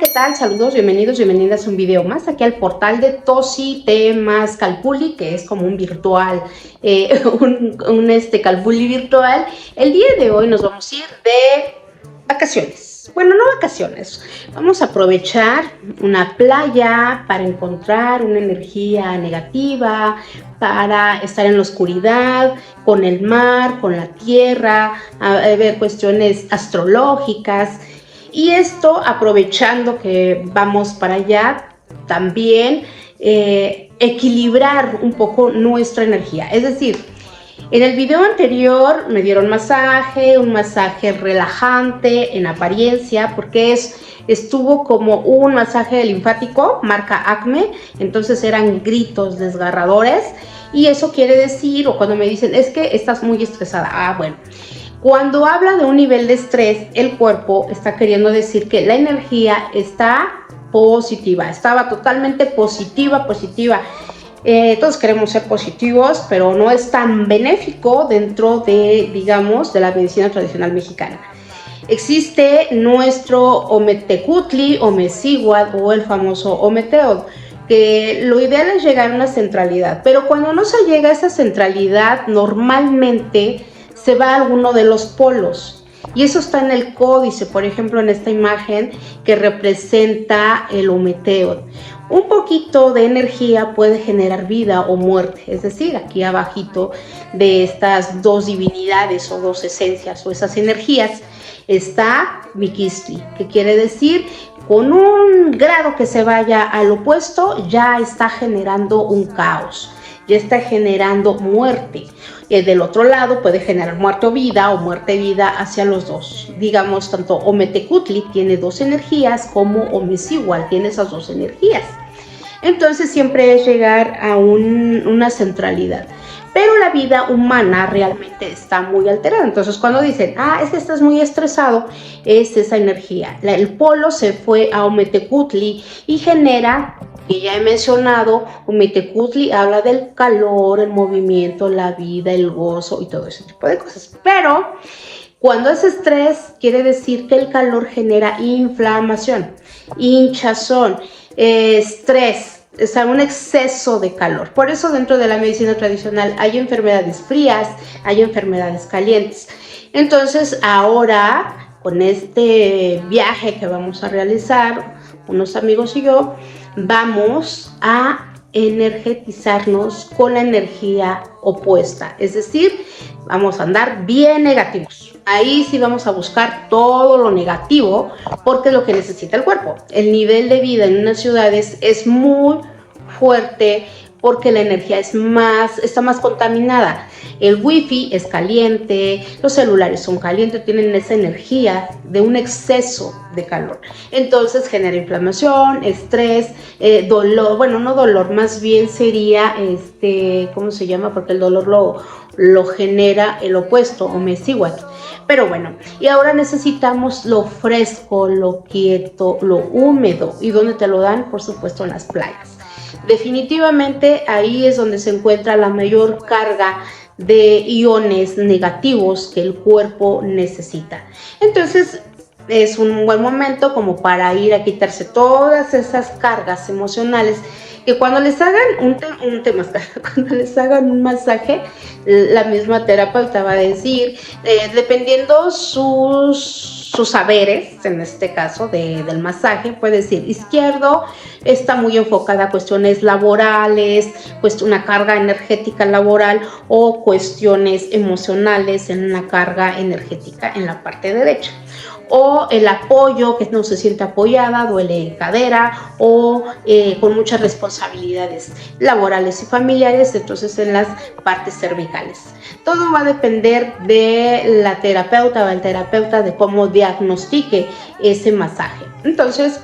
¿qué tal? Saludos, bienvenidos, bienvenidas a un video más aquí al portal de Tosi Temas Calpulli, que es como un virtual, Calpulli virtual. El día de hoy nos vamos a ir de vacaciones. Bueno, no vacaciones, vamos a aprovechar una playa para encontrar una energía negativa, para estar en la oscuridad, con el mar, con la tierra, a ver cuestiones astrológicas. Y esto aprovechando que vamos para allá, también equilibrar un poco nuestra energía. Es decir, en el video anterior me dieron un masaje relajante en apariencia, porque estuvo como un masaje linfático, marca Acme, entonces eran gritos desgarradores. Y eso quiere decir, o cuando me dicen, es que estás muy estresada, bueno. Cuando habla de un nivel de estrés, el cuerpo está queriendo decir que la energía está positiva, estaba totalmente positiva. Todos queremos ser positivos, pero no es tan benéfico dentro de, digamos, de la medicina tradicional mexicana. Existe nuestro Ometecutli, Omecíhuatl o el famoso Ometeotl, que lo ideal es llegar a una centralidad, pero cuando no se llega a esa centralidad, normalmente se va a alguno de los polos, y eso está en el códice, por ejemplo en esta imagen que representa el Ometeotl. Un poquito de energía puede generar vida o muerte, es decir, aquí abajito de estas dos divinidades o dos esencias o esas energías está Miquistli, que quiere decir con un grado que se vaya al opuesto ya está generando un caos, ya está generando muerte. Del otro lado puede generar muerte o muerte-vida hacia los dos. Digamos, tanto Ometecutli tiene dos energías como Omecíhuatl tiene esas dos energías. Entonces siempre es llegar a una centralidad. Pero la vida humana realmente está muy alterada. Entonces cuando dicen, es que estás muy estresado, es esa energía. El polo se fue a Ometecutli y genera, que ya he mencionado, Ometecutli habla del calor, el movimiento, la vida, el gozo y todo ese tipo de cosas. Pero cuando es estrés, quiere decir que el calor genera inflamación, hinchazón, estrés, o sea, un exceso de calor. Por eso dentro de la medicina tradicional hay enfermedades frías, hay enfermedades calientes. Entonces ahora, con este viaje que vamos a realizar, unos amigos y yo, vamos a energetizarnos con la energía opuesta. Es decir, vamos a andar bien negativos. Ahí sí vamos a buscar todo lo negativo, porque es lo que necesita el cuerpo. El nivel de vida en unas ciudades es muy fuerte porque la energía está más contaminada. El wifi es caliente, los celulares son calientes, tienen esa energía de un exceso de calor. Entonces genera inflamación, estrés, dolor, bueno, no dolor, más bien sería, ¿cómo se llama? Porque el dolor lo genera el opuesto, Omecíhuatl. Pero bueno, y ahora necesitamos lo fresco, lo quieto, lo húmedo. ¿Y dónde te lo dan? Por supuesto en las playas. Definitivamente ahí es donde se encuentra la mayor carga de iones negativos que el cuerpo necesita. Entonces es un buen momento como para ir a quitarse todas esas cargas emocionales, que cuando les hagan cuando les hagan un masaje, la misma terapeuta va a decir, dependiendo sus saberes, en este caso del masaje, puede decir izquierdo, está muy enfocada a cuestiones laborales, pues una carga energética laboral, o cuestiones emocionales en una carga energética en la parte derecha. O el apoyo, que no se siente apoyada, duele cadera, o con muchas responsabilidades laborales y familiares, entonces en las partes cervicales. Todo va a depender de la terapeuta o el terapeuta, de cómo diagnostique ese masaje. Entonces,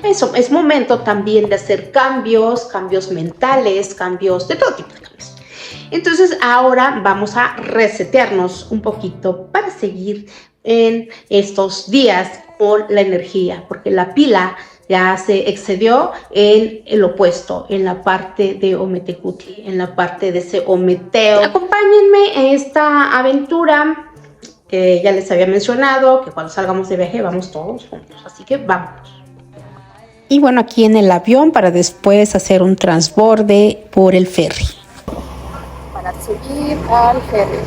eso es momento también de hacer cambios mentales, cambios de todo tipo de cambios. Entonces ahora vamos a resetearnos un poquito para seguir en estos días con la energía, porque la pila ya se excedió en el opuesto, en la parte de Ometecutli, en la parte de ese Ometeotl. Acompáñenme en esta aventura que ya les había mencionado, que cuando salgamos de viaje vamos todos juntos, así que vamos. Y bueno, aquí en el avión para después hacer un transborde por el ferry. Para subir al ferry.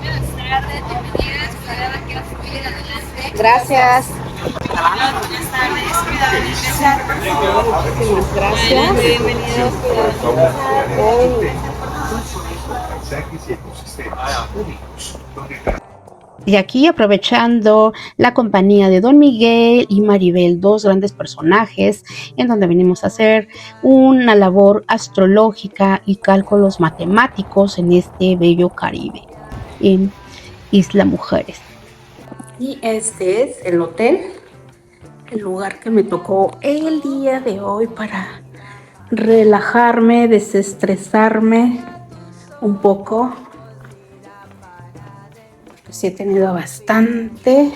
Buenas tardes, bienvenidas. Cuidado, quiero subir adelante. Gracias. Buenas tardes, cuidado en empezar, por favor. Muchísimas gracias. Adelante, bienvenidos. Y aquí aprovechando la compañía de Don Miguel y Maribel, dos grandes personajes, en donde venimos a hacer una labor astrológica y cálculos matemáticos en este bello Caribe, en Isla Mujeres. Y este es el hotel, el lugar que me tocó el día de hoy para relajarme, desestresarme un poco. Sí he tenido bastante.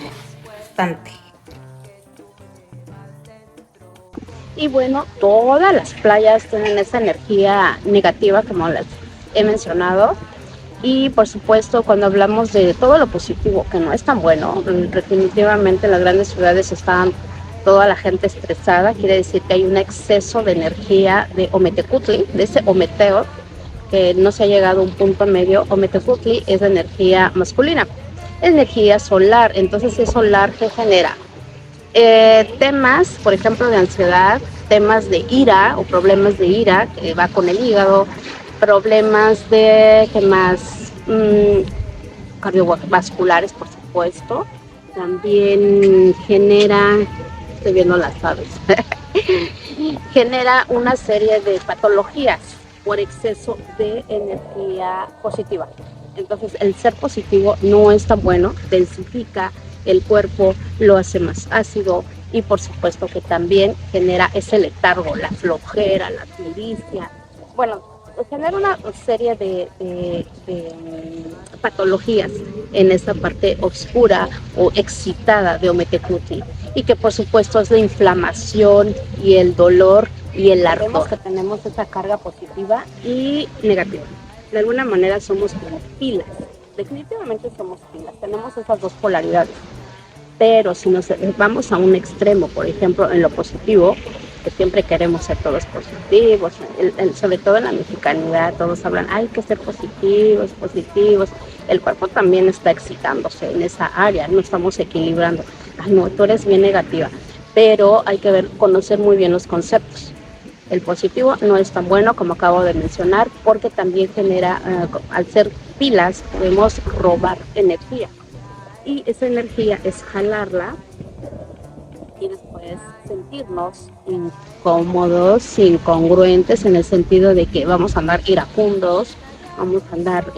Y bueno, todas las playas tienen esa energía negativa como las he mencionado. Y por supuesto, cuando hablamos de todo lo positivo, que no es tan bueno, definitivamente en las grandes ciudades están toda la gente estresada, quiere decir que hay un exceso de energía de Ometecutli, de ese Ometeo, que no se ha llegado a un punto medio. Ometecutli es la energía masculina, energía solar, entonces es solar que genera temas, por ejemplo, de ansiedad, temas de ira o problemas de ira, que va con el hígado, problemas de, ¿qué más? Cardiovasculares, por supuesto. También genera, estoy viendo las aves, genera una serie de patologías por exceso de energía positiva. Entonces, el ser positivo no es tan bueno, densifica el cuerpo, lo hace más ácido y por supuesto que también genera ese letargo, la flojera, la tiricia. Bueno, genera una serie de patologías en esa parte oscura o excitada de Ometecutli, y que por supuesto es la inflamación y el dolor y el ardor. Vemos que tenemos esa carga positiva y negativa. De alguna manera somos como pilas, definitivamente somos pilas, tenemos esas dos polaridades, pero si nos vamos a un extremo, por ejemplo, en lo positivo, que siempre queremos ser todos positivos, sobre todo en la mexicanidad, todos hablan, hay que ser positivos, el cuerpo también está excitándose en esa área, no estamos equilibrando, ay no, tú eres bien negativa, pero hay que conocer muy bien los conceptos. El positivo no es tan bueno como acabo de mencionar, porque también genera, al ser pilas, podemos robar energía. Y esa energía es jalarla y después sentirnos incómodos, incongruentes, en el sentido de que vamos a andar iracundos, vamos a andar,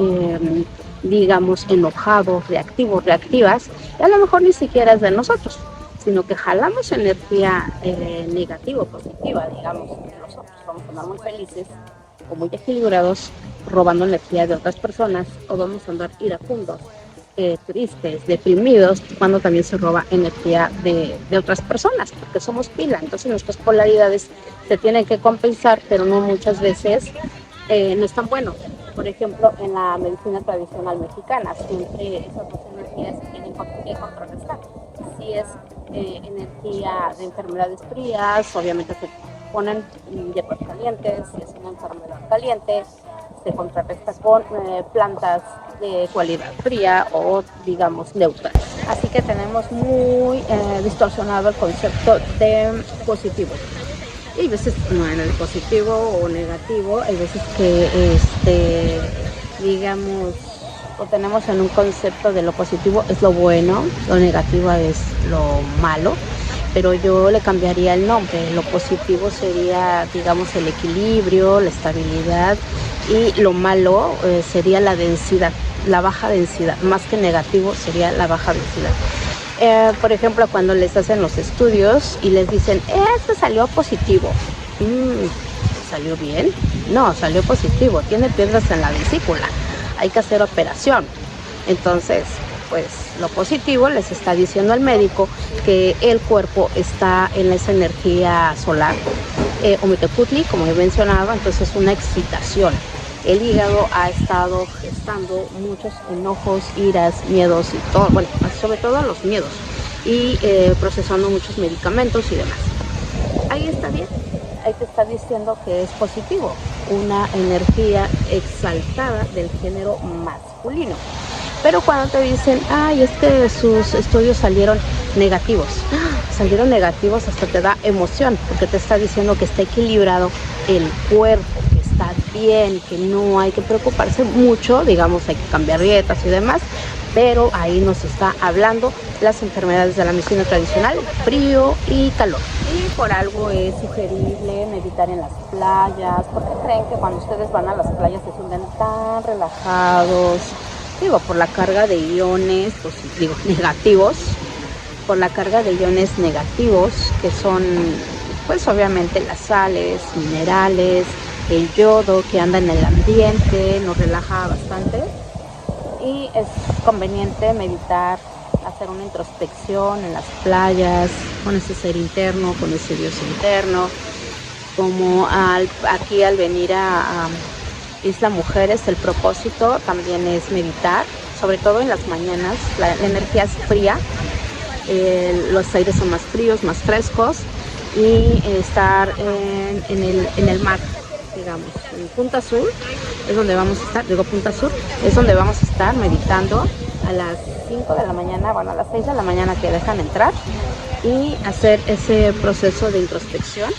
digamos, enojados, reactivos, reactivas, y a lo mejor ni siquiera es de nosotros, sino que jalamos energía negativa o positiva, digamos, de nosotros. Vamos a andar muy felices o muy equilibrados, robando energía de otras personas, o vamos a andar iracundos, tristes, deprimidos, cuando también se roba energía de otras personas, porque somos pila. Entonces nuestras polaridades se tienen que compensar, pero no muchas veces no es tan bueno. Por ejemplo, en la medicina tradicional mexicana, siempre esas dos energías se tienen que contrarrestar. Si es energía de enfermedades frías, obviamente se ponen hierbas calientes. Si es una enfermedad caliente, se contrarresta con plantas de cualidad fría o, digamos, neutra. Así que tenemos muy distorsionado el concepto de positivo. Y hay veces no en el positivo o negativo, hay veces que digamos, o tenemos en un concepto de lo positivo es lo bueno, lo negativo es lo malo, pero yo le cambiaría el nombre. Lo positivo sería, digamos, el equilibrio, la estabilidad, y lo malo sería la densidad, la baja densidad, más que negativo sería la baja densidad. Por ejemplo, cuando les hacen los estudios y les dicen, este salió positivo, ¿salió bien? No, salió positivo, tiene piedras en la vesícula, hay que hacer operación. Entonces, pues lo positivo les está diciendo al médico que el cuerpo está en esa energía solar, Ometecutli, como he mencionado, entonces una excitación. El hígado ha estado gestando muchos enojos, iras, miedos y todo, bueno, sobre todo los miedos, y procesando muchos medicamentos y demás. ahí está bien. Ahí te está diciendo que es positivo, una energía exaltada del género masculino. Pero cuando te dicen, ay, es que sus estudios salieron negativos, hasta te da emoción, porque te está diciendo que está equilibrado el cuerpo, que está bien, que no hay que preocuparse mucho, digamos, hay que cambiar dietas y demás, pero ahí nos está hablando las enfermedades de la medicina tradicional, frío y calor. Y por algo es sugerible meditar en las playas, porque creen que cuando ustedes van a las playas se sienten tan relajados, digo, por la carga de iones, pues digo, negativos, por la carga de iones negativos, que son, pues obviamente las sales, minerales, el yodo que anda en el ambiente, nos relaja bastante. Y es conveniente meditar, hacer una introspección en las playas, con ese ser interno, con ese Dios interno, como aquí al venir a Isla Mujeres, el propósito también es meditar, sobre todo en las mañanas. La energía es fría, los aires son más fríos, más frescos, y estar en el mar, digamos, en Punta Sur es donde vamos a estar, Punta Sur es donde vamos a estar meditando a las 5 de la mañana, bueno, a las 6 de la mañana que dejan entrar, y hacer ese proceso de introspección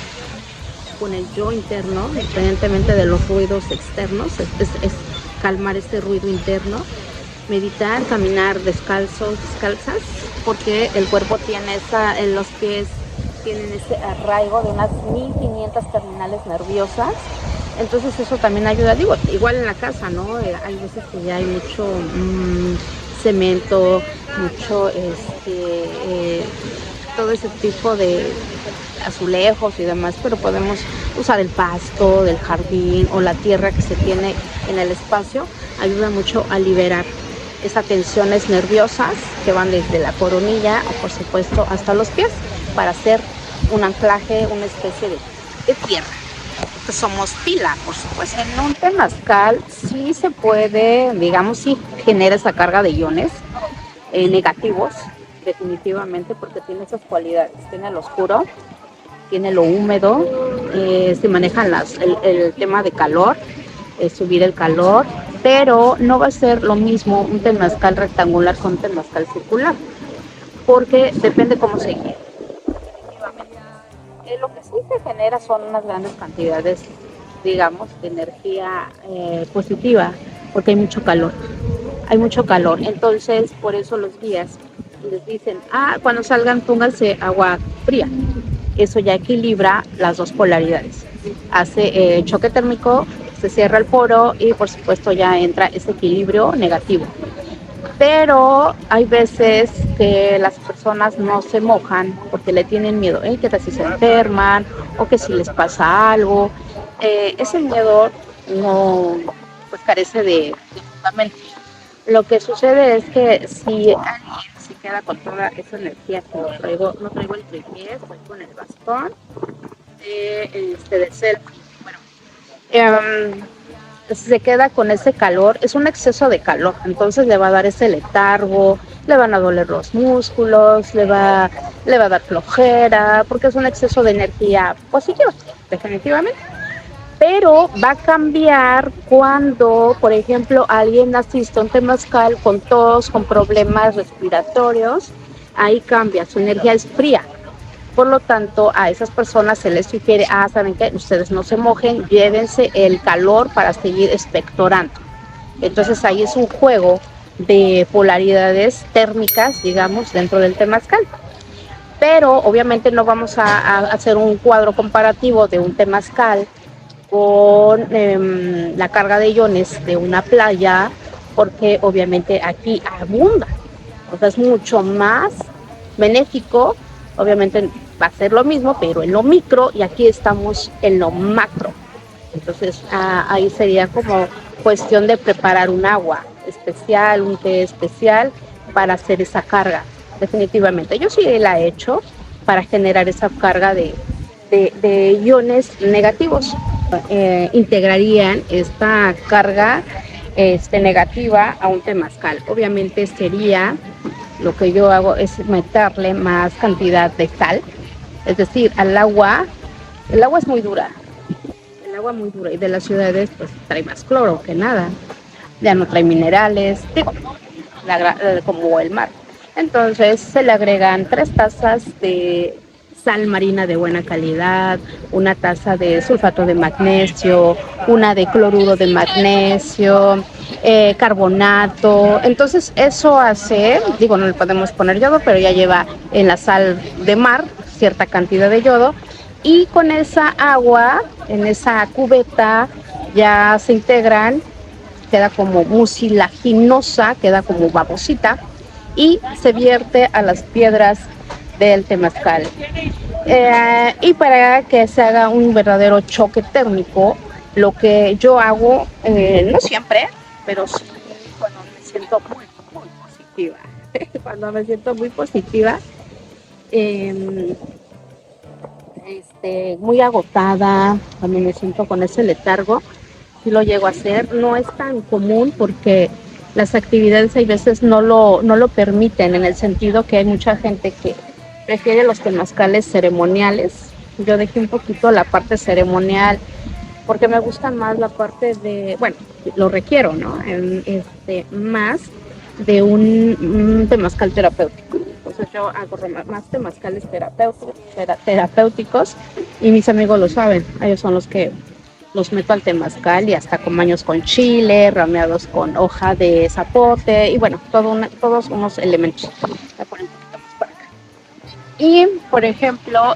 con el yo interno, independientemente de los ruidos externos, es calmar este ruido interno, meditar, caminar descalzas, porque el cuerpo tiene en los pies tienen ese arraigo de unas 1500 terminales nerviosas. Entonces eso también ayuda, digo, igual en la casa, ¿no? Hay veces que ya hay mucho cemento, mucho todo ese tipo de azulejos y demás, pero podemos usar el pasto del jardín o la tierra que se tiene en el espacio, ayuda mucho a liberar esas tensiones nerviosas que van desde la coronilla o por supuesto hasta los pies, para hacer un anclaje, una especie de tierra. Que somos pila, por supuesto. En un temazcal sí se puede, digamos, sí genera esa carga de iones negativos, definitivamente, porque tiene esas cualidades. Tiene lo oscuro, tiene lo húmedo, se manejan el tema de calor, subir el calor, pero no va a ser lo mismo un temazcal rectangular con un temazcal circular, porque depende cómo se guíe. Lo que sí se genera son unas grandes cantidades, digamos, de energía positiva, porque hay mucho calor. Entonces por eso los guías les dicen, cuando salgan pónganse agua fría. Eso ya equilibra las dos polaridades. Hace choque térmico, se cierra el poro y por supuesto ya entra ese equilibrio negativo. Pero hay veces que las personas no se mojan porque le tienen miedo, que tal si se enferman o que si les pasa algo. Ese miedo no, pues carece de fundamento. Lo que sucede es que si alguien se queda con toda esa energía, que no traigo el tripié, estoy con el bastón de selfie. Bueno, se queda con ese calor, es un exceso de calor, entonces le va a dar ese letargo, le van a doler los músculos, le va a dar flojera, porque es un exceso de energía positiva, definitivamente. Pero va a cambiar cuando, por ejemplo, alguien asiste a un temazcal con tos, con problemas respiratorios, ahí cambia, su energía es fría. Por lo tanto, a esas personas se les sugiere, ¿saben qué? Ustedes no se mojen, llévense el calor para seguir expectorando. Entonces ahí es un juego de polaridades térmicas, digamos, dentro del temazcal. Pero obviamente no vamos a hacer un cuadro comparativo de un temazcal con la carga de iones de una playa, porque obviamente aquí abunda. O sea, es mucho más benéfico. Obviamente va a ser lo mismo, pero en lo micro, y aquí estamos en lo macro. Entonces ahí sería como cuestión de preparar un agua especial, un té especial para hacer esa carga, definitivamente. Yo sí la he hecho para generar esa carga de iones negativos. Integrarían esta carga negativa a un temazcal. Obviamente sería, lo que yo hago es meterle más cantidad de sal, es decir, al agua El agua es muy dura, el agua muy dura y de las ciudades pues trae más cloro que nada, ya no trae minerales, digo, como el mar. Entonces se le agregan 3 tazas de sal marina de buena calidad, una taza de sulfato de magnesio, una de cloruro de magnesio, carbonato. Entonces eso hace, digo, no le podemos poner yodo, pero ya lleva en la sal de mar cierta cantidad de yodo y con esa agua, en esa cubeta, ya se integran, queda como mucilaginosa, queda como babosita y se vierte a las piedras del temazcal. Y para que se haga un verdadero choque térmico, lo que yo hago, no siempre, pero sí cuando me siento muy, muy positiva, cuando me siento muy positiva, eh, muy agotada, cuando me siento con ese letargo, sí lo llego a hacer. No es tan común porque las actividades hay veces no lo permiten, en el sentido que hay mucha gente que prefiere los temazcales ceremoniales. Yo dejé un poquito la parte ceremonial porque me gusta más la parte de, bueno, lo requiero, ¿no? Más de un temazcal terapéutico. Entonces yo hago más temazcales terapéuticos y mis amigos lo saben. Ellos son los que los meto al temazcal y hasta con baños con chile, rameados con hoja de zapote y bueno, todos unos elementos. Y por ejemplo,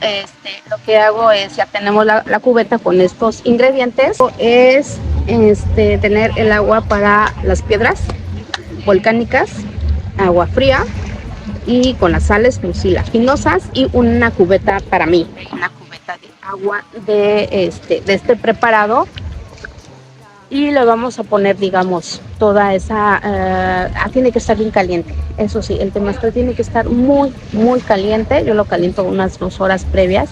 lo que hago es, ya tenemos la cubeta con estos ingredientes, es tener el agua para las piedras volcánicas, agua fría y con las sales mucilaginosas y una cubeta para mí, una cubeta de agua de este preparado y le vamos a poner, digamos, toda esa, tiene que estar bien caliente, eso sí, el temazcal tiene que estar muy, muy caliente, yo lo caliento unas 2 horas previas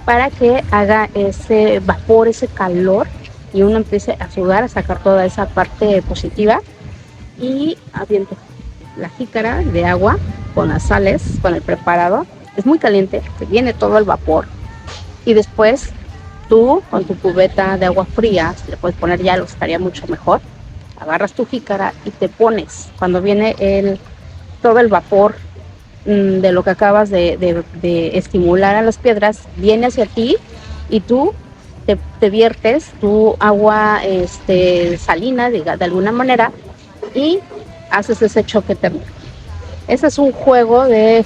para que haga ese vapor, ese calor y uno empiece a sudar, a sacar toda esa parte positiva y aviento la jícara de agua con las sales, con el preparado, es muy caliente, te viene todo el vapor y después tú con tu cubeta de agua fría, si le puedes poner hielo, estaría mucho mejor, agarras tu jícara y te pones, cuando viene todo el vapor de lo que acabas de estimular a las piedras, viene hacia ti y tú te viertes tu agua salina, de alguna manera, y haces ese choque térmico. Ese es un juego de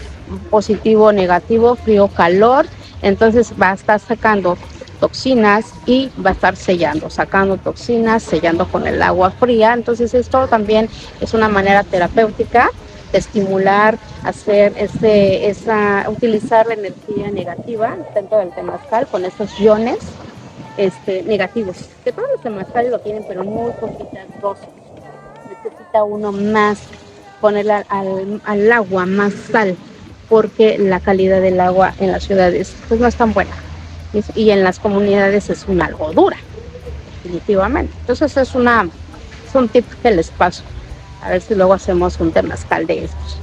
positivo, negativo, frío, calor. Entonces va a estar sacando toxinas y va a estar sellando, sacando toxinas, sellando con el agua fría. Entonces esto también es una manera terapéutica de estimular, hacer utilizar la energía negativa dentro del temazcal con esos iones negativos, que todos los temazcales lo tienen, pero muy poquitas dosis. Necesita uno más ponerle al agua más sal, porque la calidad del agua en las ciudades pues no es tan buena y en las comunidades es algo dura, definitivamente. Entonces es un tip que les paso, a ver si luego hacemos un temazcal de estos.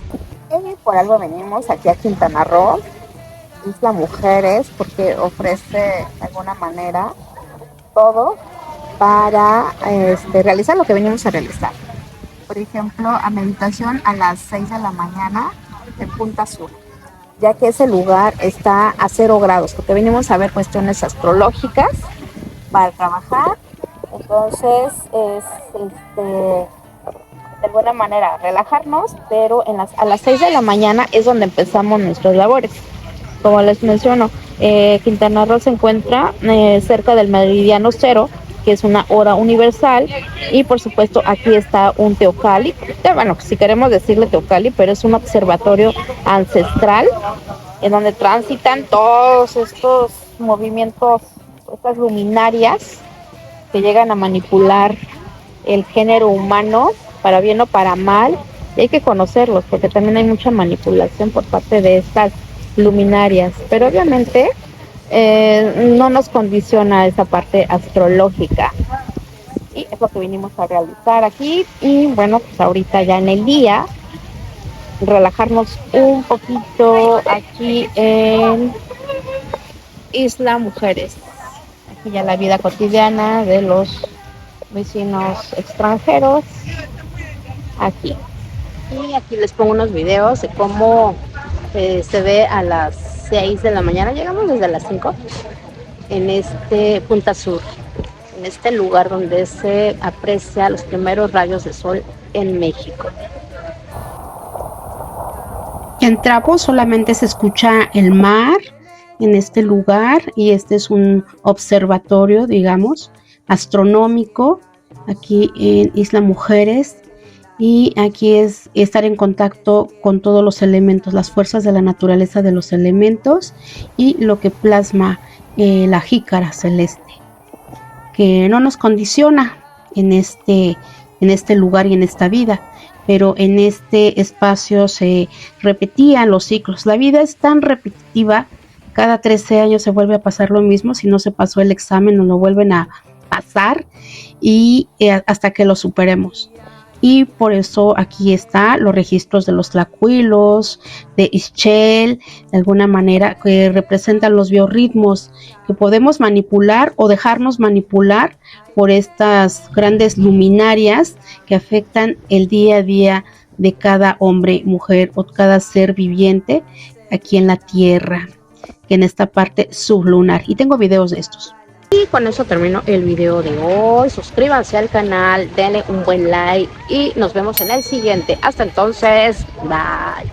Y por algo venimos aquí a Quintana Roo, Isla Mujeres, porque ofrece de alguna manera todo para realizar lo que venimos a realizar. Por ejemplo, a meditación a las 6 de la mañana en Punta Sur, ya que ese lugar está a 0 grados, porque venimos a ver cuestiones astrológicas para trabajar. Entonces, es de alguna manera relajarnos, pero a las 6 de la mañana es donde empezamos nuestras labores. Como les menciono, Quintana Roo se encuentra cerca del meridiano cero, que es una hora universal, y por supuesto aquí está un teocalli, bueno, si queremos decirle teocalli, pero es un observatorio ancestral en donde transitan todos estos movimientos, estas luminarias que llegan a manipular el género humano para bien o para mal, y hay que conocerlos porque también hay mucha manipulación por parte de estas luminarias, pero obviamente no nos condiciona esa parte astrológica y es lo que vinimos a realizar aquí. Y bueno, pues ahorita ya en el día relajarnos un poquito aquí Isla Mujeres. Aquí ya la vida cotidiana de los vecinos extranjeros. Aquí. Y aquí les pongo unos videos de cómo se ve a las 6 de la mañana. Llegamos desde las 5 en este Punta Sur, en este lugar donde se aprecia los primeros rayos de sol en México. Entramos, solamente se escucha el mar en este lugar y este es un observatorio, digamos, astronómico aquí en Isla Mujeres. Y aquí es estar en contacto con todos los elementos, las fuerzas de la naturaleza de los elementos y lo que plasma la jícara celeste, que no nos condiciona en este lugar y en esta vida, pero en este espacio se repetían los ciclos. La vida es tan repetitiva, cada 13 años se vuelve a pasar lo mismo, si no se pasó el examen nos lo vuelven a pasar y hasta que lo superemos. Y por eso aquí están los registros de los tlacuilos, de Ixchel, de alguna manera que representan los biorritmos que podemos manipular o dejarnos manipular por estas grandes luminarias que afectan el día a día de cada hombre, mujer o cada ser viviente aquí en la Tierra, que en esta parte sublunar. Y tengo videos de estos. Y con eso termino el video de hoy. Suscríbanse al canal, denle un buen like y nos vemos en el siguiente. Hasta entonces, bye.